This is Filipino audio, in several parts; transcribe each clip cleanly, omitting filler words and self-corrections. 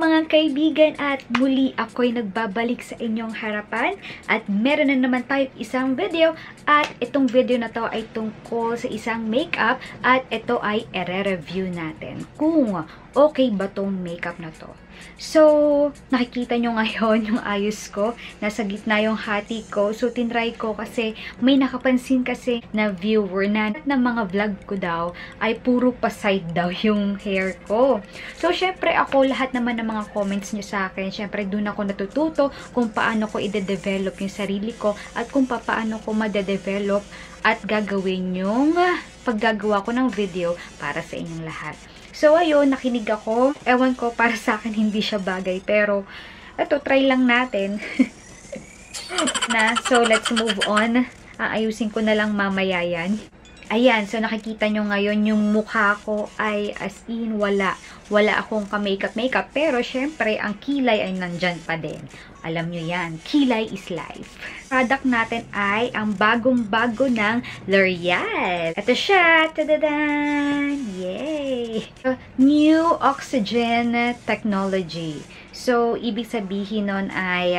mga kaibigan at muli ako'y nagbabalik sa inyong harapan at meron na naman tayong isang video at itong video na to ay tungkol sa isang makeup at ito ay ere-review natin kung okay ba tong makeup na to. So, nakikita nyo ngayon yung ayos ko. Nasa gitna yung hati ko. So, tinry ko kasi may nakapansin kasi na viewer na mga vlog ko daw ay puro pa-side daw yung hair ko. So, syempre ako, lahat naman ng mga comments nyo sa akin, syempre dun ako natututo kung paano ko i-develop yung sarili ko at kung paano ko ma-develop at gagawin yung paggagawa ko ng video para sa inyong lahat. So, ayun, nakinig ako. Ewan ko, para sa akin hindi siya bagay. Pero, eto, try lang natin. So, let's move on. Aayusin ko na lang mamaya yan. Ayan, so nakikita nyo ngayon yung mukha ko ay as in wala. Wala akong ka-makeup. Pero, syempre, ang kilay ay nandyan pa din. Alam nyo yan, kilay is life. Product natin ay ang bagong-bago ng L'Oreal. Ito siya! Tadadan! Yay! New Oxygen Technology. So, ibig sabihin nun ay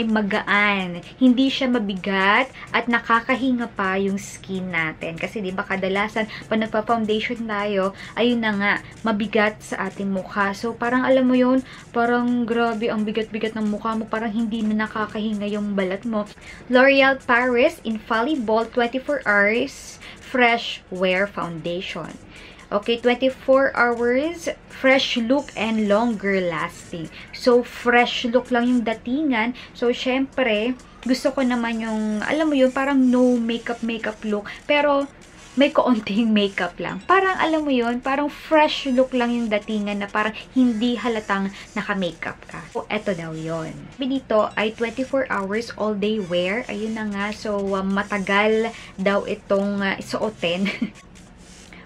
magaan. Hindi siya mabigat at nakakahinga pa yung skin natin. Kasi 'di ba kadalasan pag nagpa-foundation tayo, ayun na nga, mabigat sa ating mukha. So parang alam mo 'yun, parang grabe ang bigat-bigat ng mukha mo, parang hindi na nakakahinga yung balat mo. L'Oreal Paris Infallible 24 Hours Fresh Wear Foundation. Okay, 24 hours, fresh look and longer lasting. So, fresh look lang yung datingan. So, syempre, gusto ko naman yung, alam mo yun, parang no makeup look. Pero, may kaunting makeup lang. Parang, alam mo yun, parang fresh look lang yung datingan na parang hindi halatang naka-makeup ka. So, eto daw yun. Dito ay 24 hours all day wear. Ayun na nga. So, matagal daw itong isuotin.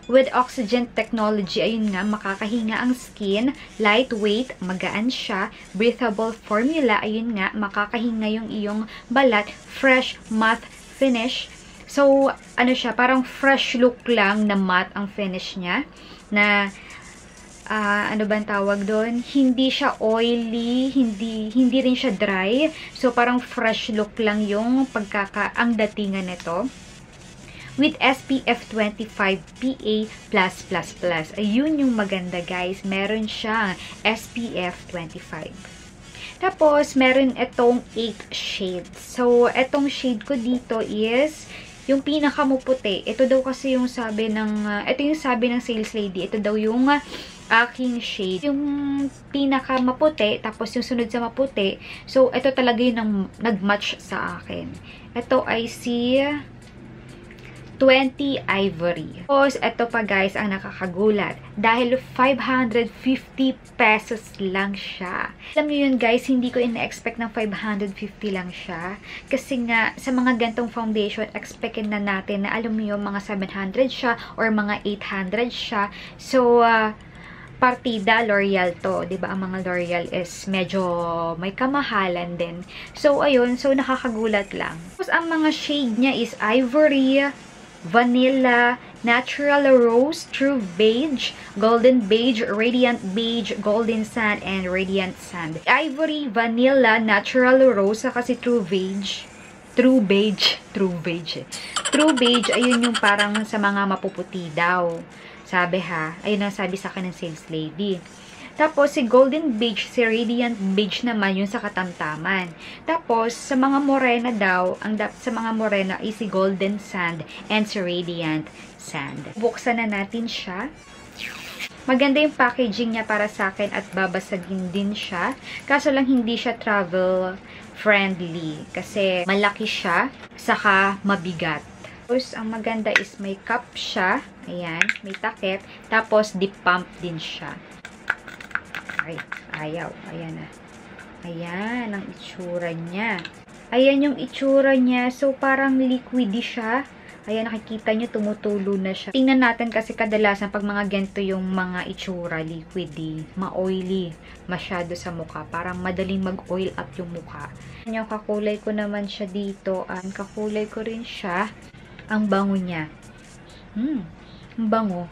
With oxygen technology, ayun nga, makakahinga ang skin, lightweight, magaan siya, breathable formula, ayun nga, makakahinga yung iyong balat, fresh matte finish. So, ano siya, parang fresh look lang na matte ang finish niya, na, ano ba ang tawag doon? Hindi siya oily, hindi rin siya dry. So, parang fresh look lang yung ang datingan nito. With SPF 25 PA+++. Ayun yung maganda guys. Meron siyang SPF 25. Tapos, meron itong 8 shades. So, itong shade ko dito is yung pinakamuputi. Ito daw kasi yung sabi ng, ito yung sabi ng sales lady. Ito daw yung aking shade. Yung pinakamaputi, tapos yung sunod sa maputi. So, ito talaga yung nag-match sa akin. Ito ay si 20 Ivory. Tapos, ito pa guys, ang nakakagulat. Dahil 550 pesos lang siya. Alam niyo yun guys, hindi ko ina-expect ng 550 lang siya. Kasi nga, sa mga gantong foundation, expectin na natin na alam niyo mga 700 siya or mga 800 siya. So, partida L'Oreal to, 'di ba? Ang mga L'Oreal is medyo may kamahalan din. So, ayun, so nakakagulat lang. Tapos, ang mga shade niya is Ivory, Vanilla, Natural Rose, True Beige, Golden Beige, Radiant Beige, Golden Sand, and Radiant Sand. Ivory, Vanilla, Natural Rose, kasi True Beige. True Beige, ayun yung parang sa mga mapuputi daw. Sabi ha, ayun ang sabi sa akin ng sales lady. Tapos, si Golden Beige, si Radiant Beige naman, yun sa katamtaman. Tapos, sa mga morena daw, sa mga morena ay si Golden Sand and si Radiant Sand. Buksan na natin siya. Maganda yung packaging niya para sa akin at babasagin din siya. Kaso lang hindi siya travel friendly kasi malaki siya, saka mabigat. Tapos, ang maganda is may cup siya. Ayan, may takip. Tapos, dip pump din siya. Ay, ayaw. Ayan na. Ayan, ang itsura niya. Ayan yung itsura niya. So, parang liquidy siya. Ayan, nakikita nyo, tumutulo na siya. Tingnan natin kasi kadalasan pag mga ganito yung mga itsura, liquidy, ma-oily masyado sa mukha. Parang madaling mag-oil up yung mukha. Yung kakulay ko naman siya dito. Kakulay ko rin siya. Ang bango niya. Ang bango.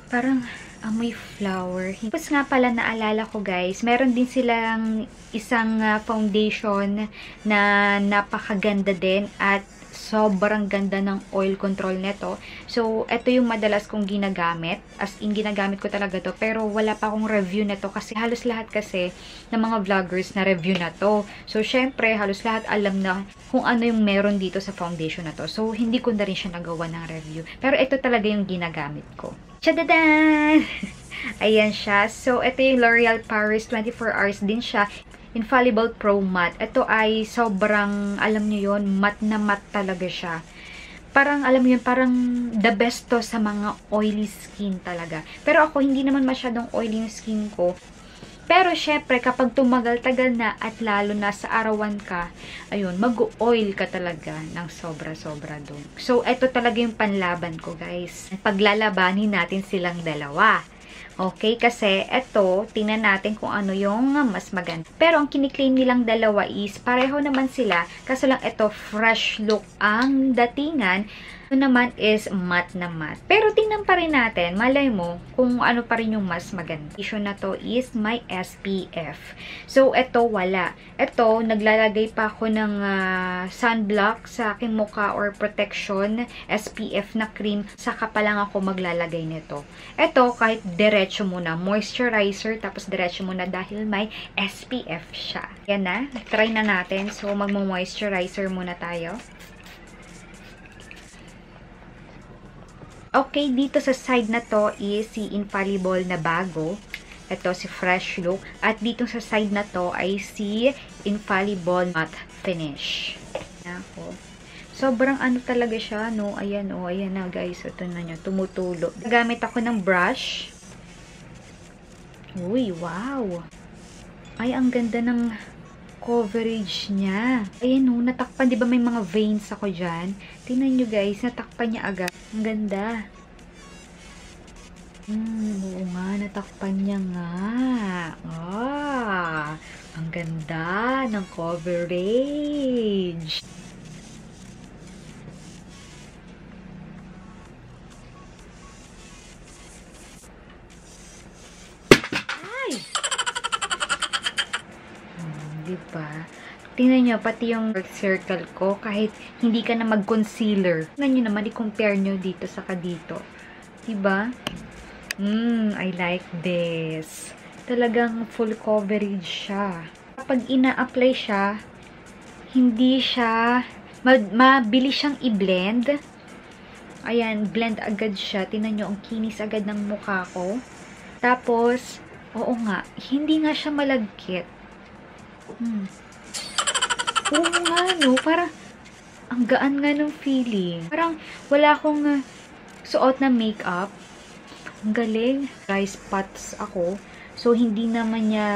Parang amoy flower. Tapos nga pala naalala ko guys, meron din silang isang foundation na napakaganda din at sobrang ganda ng oil control nito. So, ito yung madalas kong ginagamit. As in, ginagamit ko talaga to. Pero wala pa akong review na to kasi halos lahat kasi ng mga vloggers na review na to. So, syempre, halos lahat alam na kung ano yung meron dito sa foundation na to. So, hindi ko na rin siya nagawa ng review. Pero ito talaga yung ginagamit ko. Tchadadan! Ayan siya. So, ito yung L'Oreal Paris 24 Hours din siya. Infallible Pro Matte. Ito ay sobrang, alam nyo yun, matte na matte talaga siya. Parang, alam mo yun, parang the best to sa mga oily skin talaga. Pero ako, hindi naman masyadong oily yung skin ko. Pero, syempre, kapag tumagal-tagal na at lalo na sa arawan ka, ayun, mag-oil ka talaga ng sobra-sobra doon. So, ito talaga yung panlaban ko, guys. Paglalabanin natin silang dalawa. Okay, kasi eto, tingnan natin kung ano yung mas maganda. Pero ang kiniklaim nilang dalawa is, pareho naman sila, kaso lang ito, fresh look ang datingan. Ito naman is matte na matte. Pero tingnan pa rin natin, malay mo, kung ano pa rin yung mas maganda. Issue na to is my SPF. So, ito wala. Ito, naglalagay pa ako ng sunblock sa aking mukha or protection, SPF na cream, saka pa lang ako maglalagay nito. Ito, kahit diretso muna, moisturizer, tapos diretso muna dahil may SPF siya. Yan na, try na natin. So, magmo-moisturizer muna tayo. Okay, dito sa side na to is si Infallible na bago. Ito si Fresh Look. At dito sa side na to ay si Infallible Matte Finish. Ako. Sobrang ano talaga siya, no? Ayan, oh. Ayan na, guys. Ito na nyo. Tumutulo. Gamit ako ng brush. Uy, wow. Ay, ang ganda ng coverage niya. Ayan, oh. Natakpan. Di ba may mga veins ako dyan? Tingnan nyo, guys. Natakpan niya agad. Ang ganda. Oo nga, natakpan niya nga. Ang ganda ng coverage. Ay! Diba? Tingnan nyo, pati yung dark circle ko, kahit hindi ka na mag-concealer. Tingnan nyo naman, i-compare nyo dito saka dito. Diba? I like this. Talagang full coverage siya. Kapag ina-apply siya, hindi siya, mabilis siyang i-blend. Ayan, blend agad siya. Tingnan nyo, ang kinis agad ng mukha ko. Tapos, oo nga, hindi nga siya malagkit. Oo nga, no? Parang, ang gaan nga ng feeling. Parang, wala akong suot na makeup. Ang galing. Dry spots ako. So, hindi naman niya,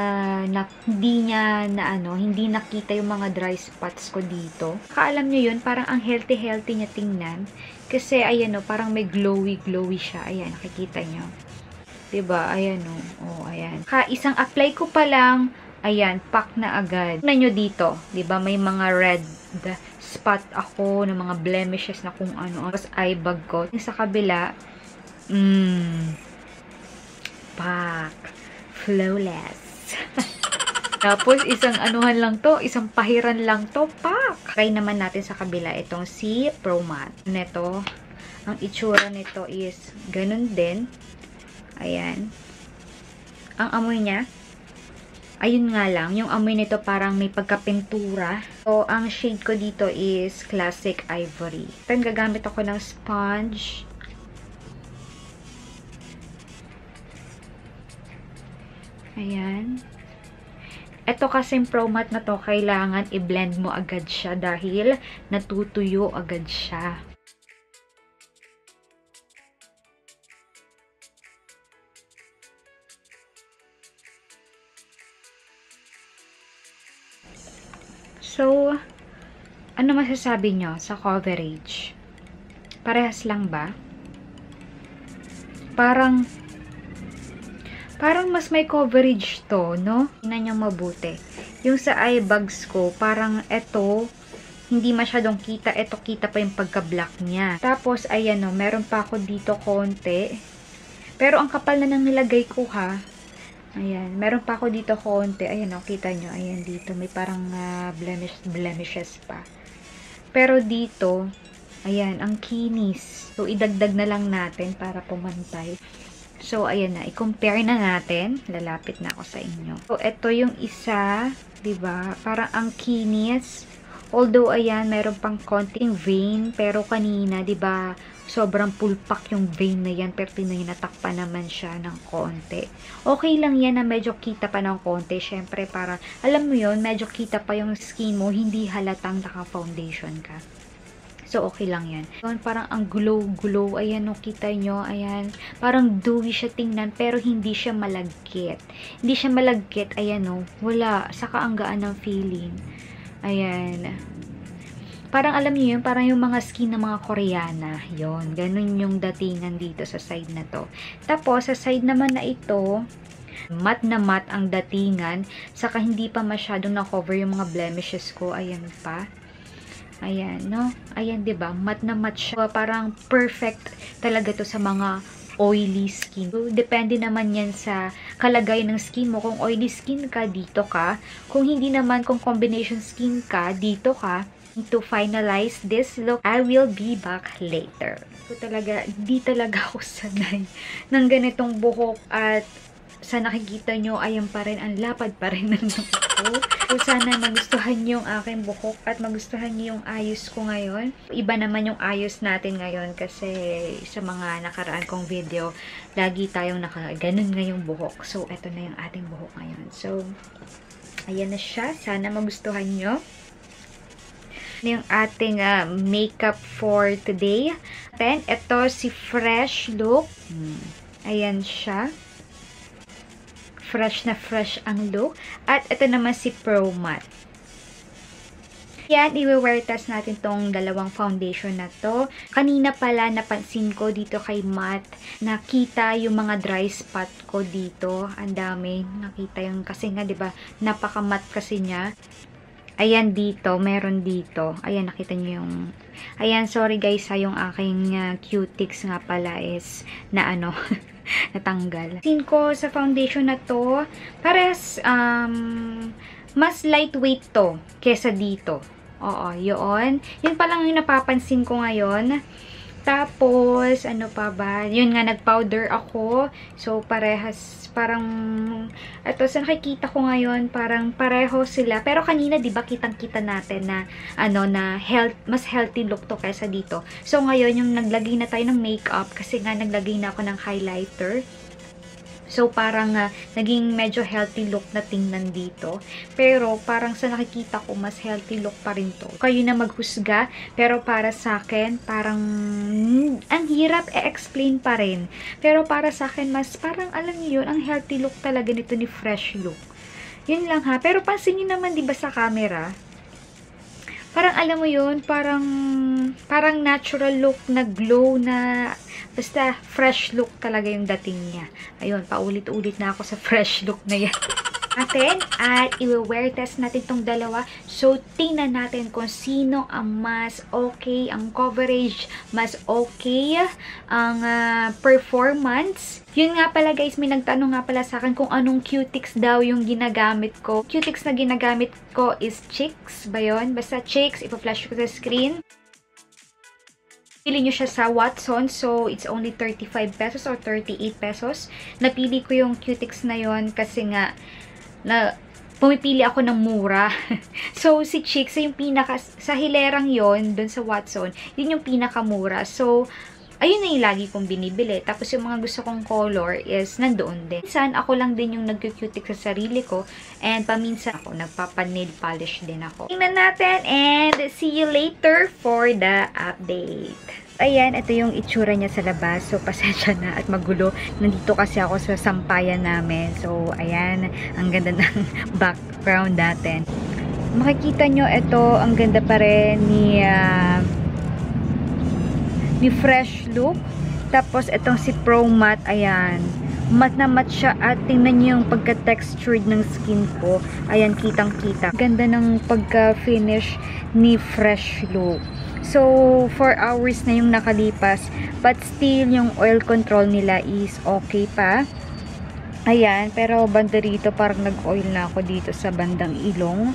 hindi nakita yung mga dry spots ko dito. Kaalam nyo yun, parang ang healthy-healthy niya tingnan. Kasi, ayan o, parang may glowy-glowy siya. Ayan, nakikita nyo. Diba? Ayan o. Oh, ayan. Isang apply ko pa lang, ayan, pack na agad. Tignan nyo dito, diba? May mga red spot ako, ng mga blemishes na kung ano. Tapos eye bag ko. Sa kabila, pack. Flawless. Tapos, isang anuhan lang to, isang pahiran lang to, pack. Try naman natin sa kabila, itong si Pro Matte. Neto, ang itsura nito is ganun din. Ayan. Ang amoy niya, ayun nga lang, yung amoy nito parang may pagkapintura. So, ang shade ko dito is Classic Ivory. Then, gagamit ako ng sponge. Ayan. Ito kasing Pro Matte na to, kailangan i-blend mo agad siya dahil natutuyo agad siya. So, ano masasabi nyo sa coverage? Parehas lang ba? Parang mas may coverage to, no? Tingnan nyo mabuti. Yung sa eye bags ko, parang eto, hindi masyadong kita. Ito, kita pa yung pagka-black niya. Tapos, ayan o, meron pa ako dito konti. Pero, ang kapal na nang nilagay ko ha. Ayan, meron pa ako dito konti. Ayan o, kita nyo. Ayan dito, may parang blemishes pa. Pero dito, ayan, ang kinis. So, idagdag na lang natin para pumantay. So, ayan na. I-compare na natin. Lalapit na ako sa inyo. So, ito yung isa. Diba? Parang ang kinis. Although, ayan, meron pang konting vein. Pero kanina, diba, sobrang pulpak yung vein na yan. Pero tinatak pa naman siya ng konti. Okay lang yan na medyo kita pa ng konti. Siyempre, para, alam mo yun, medyo kita pa yung skin mo. Hindi halatang naka-foundation ka. So, okay lang yan. Parang ang glow-glow. Ayan, no, kita nyo. Ayan. Parang dewy siya tingnan, pero hindi siya malagkit. Hindi siya malagkit. Ayan, no. Wala. Saka ang gaan ng feeling. Ayan. Parang alam niyo yun, parang yung mga skin ng mga Koreana. Yun. Ganun yung datingan dito sa side na to. Tapos, sa side naman na ito, matte na matte ang datingan. Saka hindi pa masyadong na-cover yung mga blemishes ko. Ayan pa. Ayan, no? Ayan, diba? Matte na matte siya. Parang perfect talaga to sa mga oily skin. So, depende naman yan sa kalagayan ng skin mo. Kung oily skin ka, dito ka. Kung hindi naman, kung combination skin ka, dito ka. To finalize this look, I will be back later. So, talaga, di talaga ako sanay ng ganitong buhok at sa nakikita nyo, ayan pa rin, ang lapad pa rin ng buhok. So, sana magustuhan nyo yung aking buhok at magustuhan nyo yung ayos ko ngayon. Iba naman yung ayos natin ngayon kasi sa mga nakaraan kong video, lagi tayong ganun nga yung buhok. So, eto na yung ating buhok ngayon. So, ayan na siya. Sana magustuhan nyo yung ating makeup for today. Then, ito si Fresh Look. Ayan siya. Fresh na fresh ang look. At ito naman si Pro Matte. Yan, i-wear test natin tong dalawang foundation na to. Kanina pala napansin ko dito kay Matte, nakita yung mga dry spot ko dito. Ang dami. Nakita yung, kasi nga, diba, napaka-matte kasi niya. Ayan dito, meron dito. Ayan, nakita niyo yung... Ayan, sorry guys ha, yung aking cutics nga pala is na ano, natanggal. Sin ko sa foundation na to, pares, mas lightweight to kesa dito. Oo, yun. Yun pa lang yung napapansin ko ngayon. Tapos, ano pa ba? Yun nga, nag-powder ako. So, parehas, parang, ito, sa nakikita ko ngayon, parang pareho sila. Pero kanina, di ba, kitang-kita natin na, ano, na mas healthy look to kaysa dito. So, ngayon, yung naglagay na tayo ng makeup, kasi nga, naglagay na ako ng highlighter. So, parang naging medyo healthy look na tingnan dito. Pero, parang sa nakikita ko, mas healthy look pa rin to. Kayo na maghusga. Pero, para sa akin, parang ang hirap e-explain pa rin. Pero, para sa akin, mas parang, alam niyo yun, ang healthy look talaga nito ni Fresh Look. Yun lang ha. Pero, pansin niyo naman, di ba sa camera, parang alam mo yun, parang natural look na glow na, basta fresh look talaga yung dating niya. Ayun, paulit-ulit na ako sa fresh look na yan. At i-wear test natin tong dalawa. So, tingnan natin kung sino ang mas okay, ang coverage, mas okay, ang performance. Yun nga pala guys, may nagtanong nga pala sa akin kung anong cutics daw yung ginagamit ko. Cutics na ginagamit ko is Chicks ba yun? Basta Chicks, ipa-flash ko sa screen. Pili nyo siya sa Watson. So, it's only 35 pesos or 38 pesos. Napili ko yung cutics na yon kasi nga, pumipili ako ng mura. So, si Chicks, yung pinaka, sa hilerang yon dun sa Watson, yun yung pinakamura. So, ayun na yung lagi kong binibili. Tapos, yung mga gusto kong color is nandoon din. Minsan, ako lang din yung nag-cutic sa sarili ko. And, paminsan ako, nagpapa-nail polish din ako. Tingnan natin and see you later for the update. Ayan, ito yung itsura niya sa labas. So, pasensya na at magulo. Nandito kasi ako sa sampayan namin. So, ayan, ang ganda ng background natin. Makikita nyo, ito, ang ganda pa rin ni Fresh Look. Tapos, itong si Pro Matte, ayan. Matte na matte siya at tingnan niyo yung pagka-textured ng skin ko. Ayan, kitang-kita. Ganda ng pagka-finish ni Fresh Look. So, 4 hours na yung nakalipas, but still, yung oil control nila is okay pa. Ayan, pero banda rito, parang nag-oil na ako dito sa bandang ilong.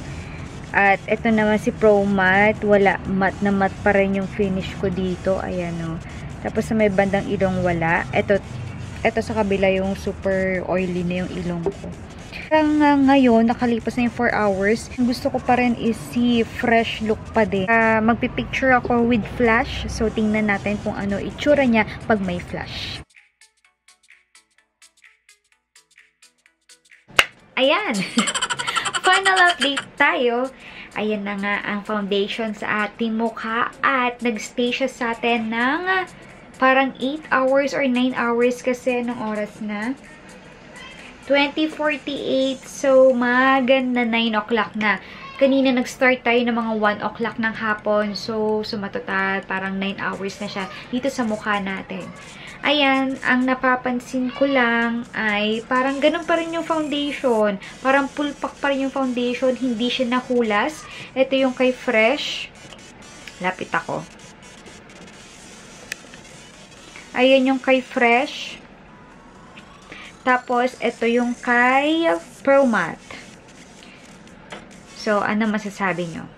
At ito naman si Pro Matte, wala, matte na matte pa rin yung finish ko dito. Ayan o. Tapos sa may bandang ilong wala. Ito sa kabila yung super oily na yung ilong ko. Ngayon, nakalipas na yung 4 hours, gusto ko pa rin is si Fresh Look pa din. Magpipicture ako with flash. So, tingnan natin kung ano itsura niya pag may flash. Ayan! Final update tayo. Ayan na nga ang foundation sa ating mukha at nagstay siya sa atin ng parang 8 hours or 9 hours kasi anong oras na? 20:48. So, maganda 9 o'clock na. Kanina nag-start tayo ng mga 1 o'clock ng hapon. So, sumatotal parang 9 hours na siya dito sa mukha natin. Ayan, ang napapansin ko lang ay parang ganun pa rin yung foundation. Parang pulpak pa rin yung foundation. Hindi siya nahulas. Ito yung kay Fresh. Lapit ako. Ayan yung kay Fresh. Tapos, ito yung kay Pro Matte. So, ano masasabi nyo?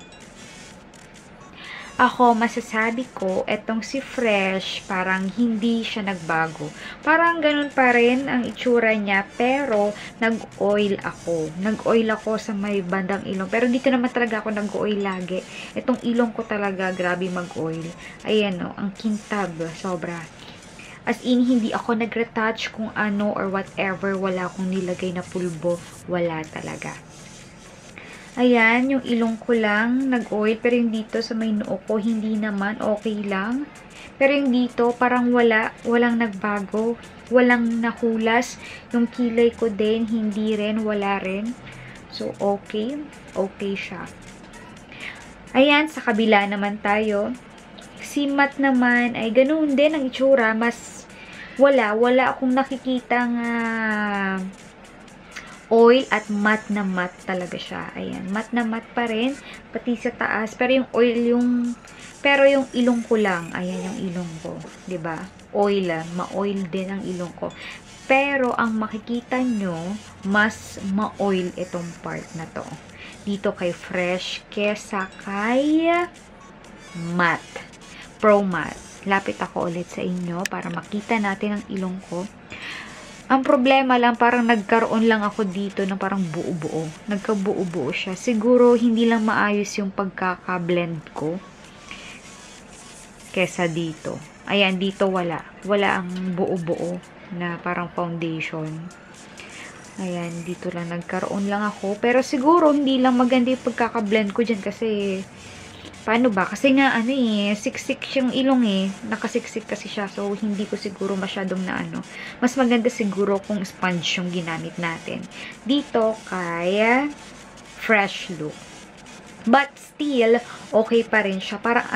Ako, masasabi ko, etong si Fresh, parang hindi siya nagbago. Parang ganun pa rin ang itsura niya, pero nag-oil ako. Nag-oil ako sa may bandang ilong. Pero dito naman talaga ako nag-oil lagi. Etong ilong ko talaga, grabe mag-oil. Ayan o, ang kintab, sobra. As in, hindi ako nag-retouch kung ano or whatever. Wala akong nilagay na pulbo. Wala talaga. Ayan, yung ilong ko lang nag-oil. Pero yung dito sa may noo ko, hindi naman. Okay lang. Pero yung dito, parang walang nagbago. Walang nahulas. Yung kilay ko din, hindi rin. Wala rin. So, okay. Okay siya. Ayan, sa kabila naman tayo. Si Matte naman ay ganoon din ang itsura. Mas wala akong nakikitang oil at matte na matte talaga siya. Ayan, matte na matte pa rin pati sa taas, pero yung oil pero yung ilong ko lang, ayan yung ilong ko, 'di ba? Oil, ma-oil din ang ilong ko. Pero ang makikita nyo, mas ma-oil itong part na to. Dito kay Fresh kesa kay Matte. Pro Matte. Lapit ako ulit sa inyo para makita natin ang ilong ko. Ang problema lang, parang nagkaroon lang ako dito ng parang buo-buo. Nagkabuo-buo siya. Siguro, hindi lang maayos yung pagkaka-blend ko. Kesa dito. Ayan, dito wala. Wala ang buo-buo na parang foundation. Ayan, dito lang nagkaroon lang ako. Pero siguro, hindi lang maganda yung pagkaka-blend ko dyan kasi paano ba? Kasi nga, siksik siyang ilong nakasiksik kasi siya. So, hindi ko siguro masyadong na Mas maganda siguro kung sponge yung ginamit natin. Dito, kay Fresh Look. But still, okay pa rin siya. Parang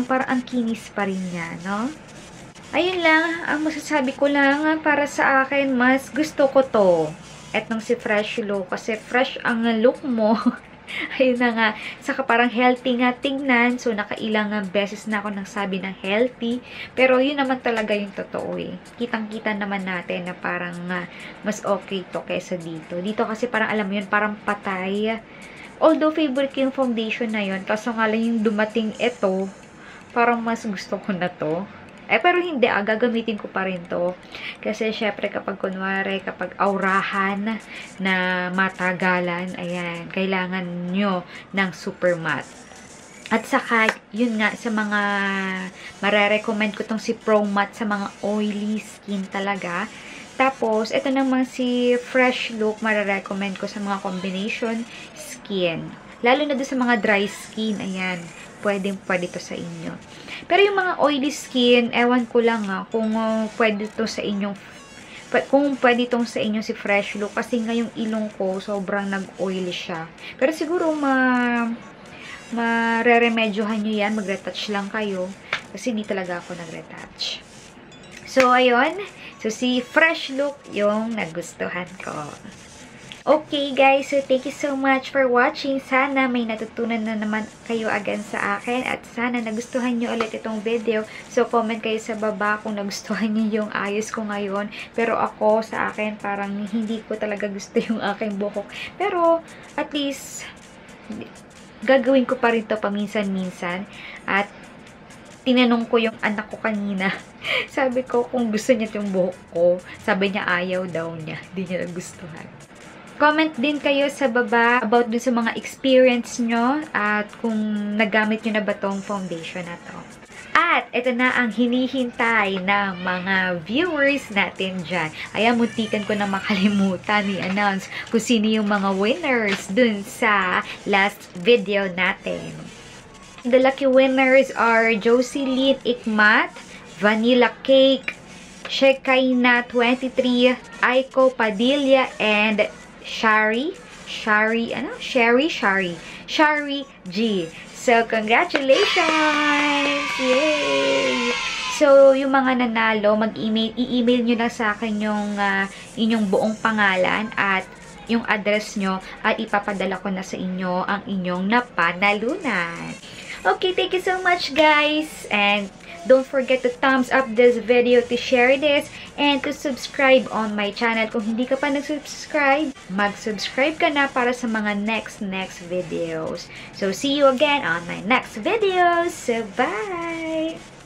parang ang kinis pa rin niya, no? Ayun lang, ang masasabi ko lang, para sa akin, mas gusto ko to. Etong si Fresh Look. Kasi fresh ang look mo. Ayun na nga. Saka parang healthy nga tingnan. So, nakailang beses na ako nagsabi ng healthy. Pero, yun naman talaga yung totoo Kitang-kita naman natin na parang mas okay to kaysa dito. Dito kasi parang, alam mo yun, parang patay. Although, favorite ko yung foundation na yun. Kaso nga lang yung dumating ito, parang mas gusto ko na to. Pero hindi, gagamitin ko pa rin to. Kasi, syempre, kapag aurahan na matagalan, ayan, kailangan nyo ng super matte. At saka, yun nga, sa mga, marerecommend ko tong si Pro Matte sa mga oily skin talaga. Tapos, ito naman si Fresh Look, marerecommend ko sa mga combination skin. Lalo na doon sa mga dry skin, ayan, pwede to sa inyo. Pero yung mga oily skin, ewan ko lang kung pwede to sa inyong sa inyo si Fresh Look kasi nga yung ilong ko sobrang nag-oil siya. Pero siguro mareremedyohan nyo yan, mag-retouch lang kayo kasi di talaga ako nag-retouch. So, ayun. So, si fresh look yung nagustuhan ko. Okay guys, so thank you so much for watching. Sana may natutunan na naman kayo again sa akin at sana nagustuhan nyo ulit itong video. So comment kayo sa baba kung nagustuhan nyo yung ayos ko ngayon. Pero ako sa akin parang hindi ko talaga gusto yung aking buhok. Pero at least gagawin ko pa rin to paminsan-minsan. At tinanong ko yung anak ko kanina. Sabi ko kung gusto niya yung buhok ko. Sabi niya ayaw daw niya. Hindi niya nagustuhan. Comment din kayo sa baba about dun sa mga experience nyo at kung nagamit nyo na ba tong foundation na to. At ito na ang hinihintay ng mga viewers natin dyan. Ayan, muntikan ko na makalimutan i-announce kung sino yung mga winners dun sa last video natin. The lucky winners are Jocelyn Ikmat, Vanilla Cake, Shekaina 23, Aiko Padilla, and Shari G. So, congratulations! Yay! So, yung mga nanalo, i-email nyo na sa akin yung inyong buong pangalan at yung address nyo at ipapadala ko na sa inyo ang inyong napanalunan. Okay, thank you so much guys! And don't forget to thumbs up this video, to share this, and to subscribe on my channel. Kung hindi ka pa nag-subscribe, mag-subscribe ka na para sa mga next videos. So, see you again on my next videos. So, bye!